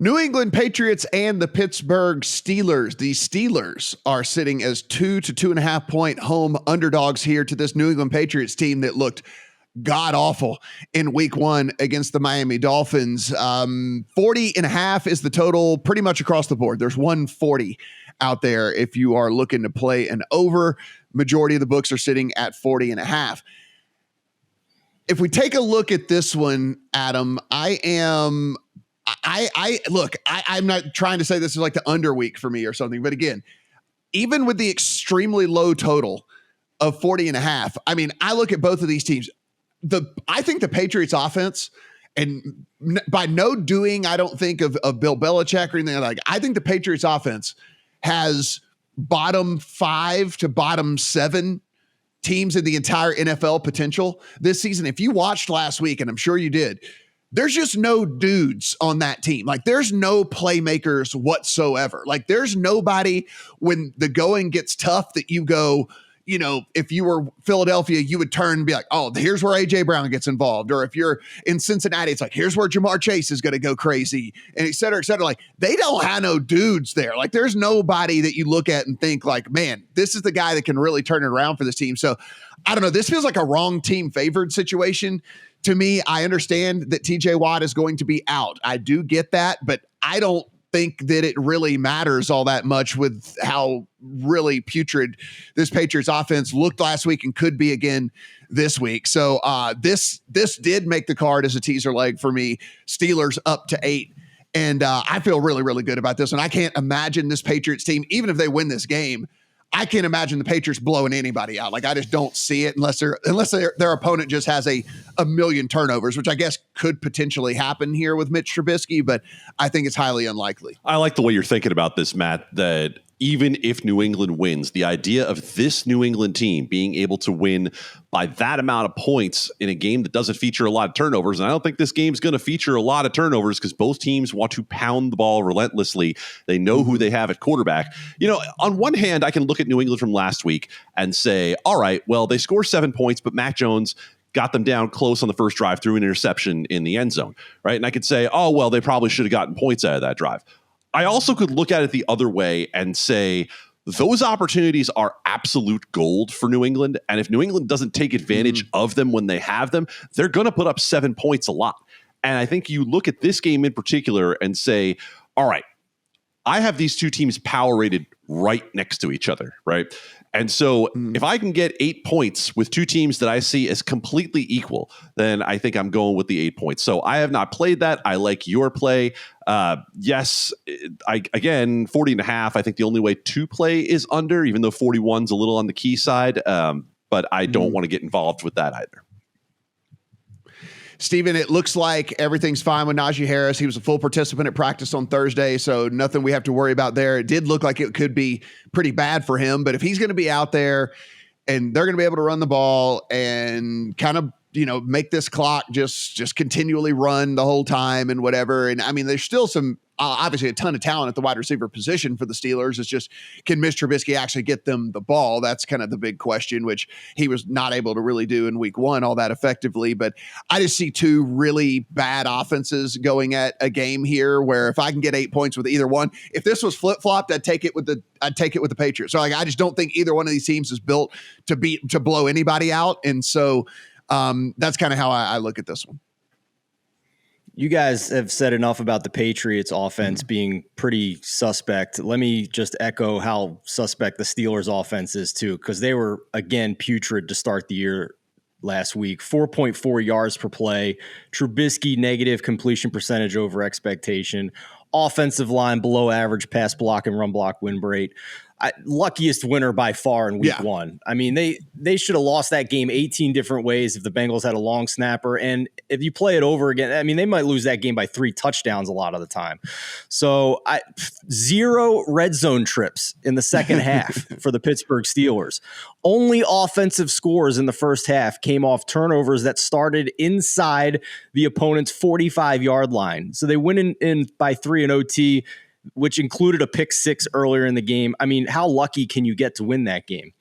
New England Patriots and the Pittsburgh Steelers. The Steelers are sitting as 2 to 2.5 point home underdogs here to this New England Patriots team that looked god awful in week 1 against the Miami Dolphins. 40.5 is the total pretty much across the board. There's 140 out there if you are looking to play an over. Majority of the books are sitting at 40.5. If we take a look at this one, Adam, I'm not trying to say this is like the under week for me or something, but again, even with the extremely low total of 40.5, I mean, I look at both of these teams. I think the Patriots offense, and by no doing, I don't think of Bill Belichick or anything like. I think the Patriots offense has bottom 5 to bottom 7 teams in the entire NFL potential this season. If you watched last week, and I'm sure you did, there's just no dudes on that team. Like, there's no playmakers whatsoever. Like, there's nobody when the going gets tough that you go, you know, if you were Philadelphia, you would turn and be like, oh, here's where A.J. Brown gets involved. Or if you're in Cincinnati, it's like, here's where Jamar Chase is going to go crazy, and et cetera, et cetera. Like, they don't have no dudes there. Like, there's nobody that you look at and think like, man, this is the guy that can really turn it around for this team. So I don't know. This feels like a wrong team favored situation to me. I understand that TJ Watt is going to be out. I do get that, but I don't think that it really matters all that much with how really putrid this Patriots offense looked last week and could be again this week. So this did make the card as a teaser leg for me. Steelers up to 8. And I feel really, really good about this. And I can't imagine this Patriots team, even if they win this game, I can't imagine the Patriots blowing anybody out. Like, I just don't see it unless their opponent just has a million turnovers, which I guess could potentially happen here with Mitch Trubisky, but I think it's highly unlikely. I like the way you're thinking about this, Matt, that even if New England wins, the idea of this New England team being able to win by that amount of points in a game that doesn't feature a lot of turnovers, and I don't think this game's going to feature a lot of turnovers because both teams want to pound the ball relentlessly. They know who they have at quarterback. You know, on one hand, I can look at New England from last week and say, all right, well, they score 7 points, but Mac Jones got them down close on the first drive through an interception in the end zone, right? And I could say, oh, well, they probably should have gotten points out of that drive. I also could look at it the other way and say those opportunities are absolute gold for New England. And if New England doesn't take advantage of them when they have them, they're going to put up 7 points a lot. And I think you look at this game in particular and say, all right, I have these two teams power rated right next to each other, right? And so if I can get 8 points with two teams that I see as completely equal, then I think I'm going with the 8 points. So I have not played that. I like your play. Yes, again, 40.5. I think the only way to play is under, even though 41's a little on the key side. But I don't want to get involved with that either. Steven, it looks like everything's fine with Najee Harris. He was a full participant at practice on Thursday, so nothing we have to worry about there. It did look like it could be pretty bad for him, but if he's going to be out there and they're going to be able to run the ball and kind of, you know, make this clock just continually run the whole time and whatever. And I mean, there's still some, obviously a ton of talent at the wide receiver position for the Steelers. It's just, can Mitch Trubisky actually get them the ball? That's kind of the big question, which he was not able to really do in week 1 all that effectively. But I just see two really bad offenses going at a game here where if I can get 8 points with either one, if this was flip-flopped, I'd take it with the Patriots. So like, I just don't think either one of these teams is built to blow anybody out. And so that's kind of how I look at this one. You guys have said enough about the Patriots offense being pretty suspect. Let me just echo how suspect the Steelers offense is too, because they were, again, putrid to start the year last week. 4.4 yards per play. Trubisky negative completion percentage over expectation. Offensive line below average pass block and run block win rate. Luckiest winner by far in week 1. I mean, they should have lost that game 18 different ways if the Bengals had a long snapper. And if you play it over again, I mean, they might lose that game by 3 touchdowns a lot of the time. So 0 red zone trips in the second half for the Pittsburgh Steelers. Only offensive scores in the first half came off turnovers that started inside the opponent's 45-yard line. So they went in by 3 in OT, which included a pick 6 earlier in the game. I mean, how lucky can you get to win that game?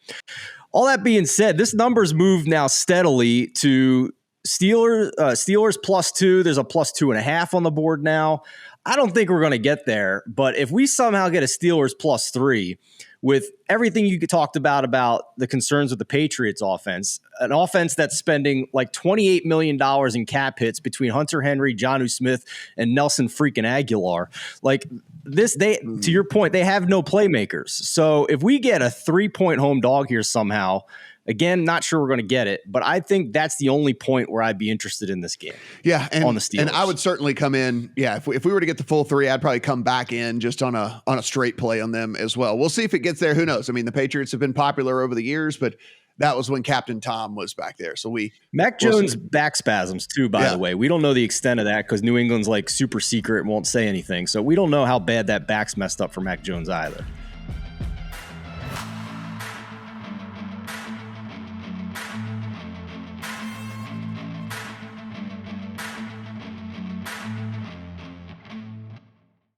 All that being said, this number's moved now steadily to Steelers +2. There's a +2.5 on the board now. I don't think we're going to get there, but if we somehow get a Steelers +3 with everything you talked about the concerns with the Patriots offense, an offense that's spending like $28 million in cap hits between Hunter Henry, Jonnu Smith, and Nelson freaking Aguilar. Like this, to your point, they have no playmakers. So if we get a 3-point home dog here somehow, again, not sure we're going to get it, but I think that's the only point where I'd be interested in this game. Yeah, and, on the Steelers. And I would certainly come in. Yeah, if we were to get the full 3, I'd probably come back in just on a straight play on them as well. We'll see if it gets there. Who knows? I mean, the Patriots have been popular over the years, but that was when Captain Tom was back there. So Mac Jones back spasms too, by the way. We don't know the extent of that because New England's like super secret and won't say anything. So we don't know how bad that back's messed up for Mac Jones either.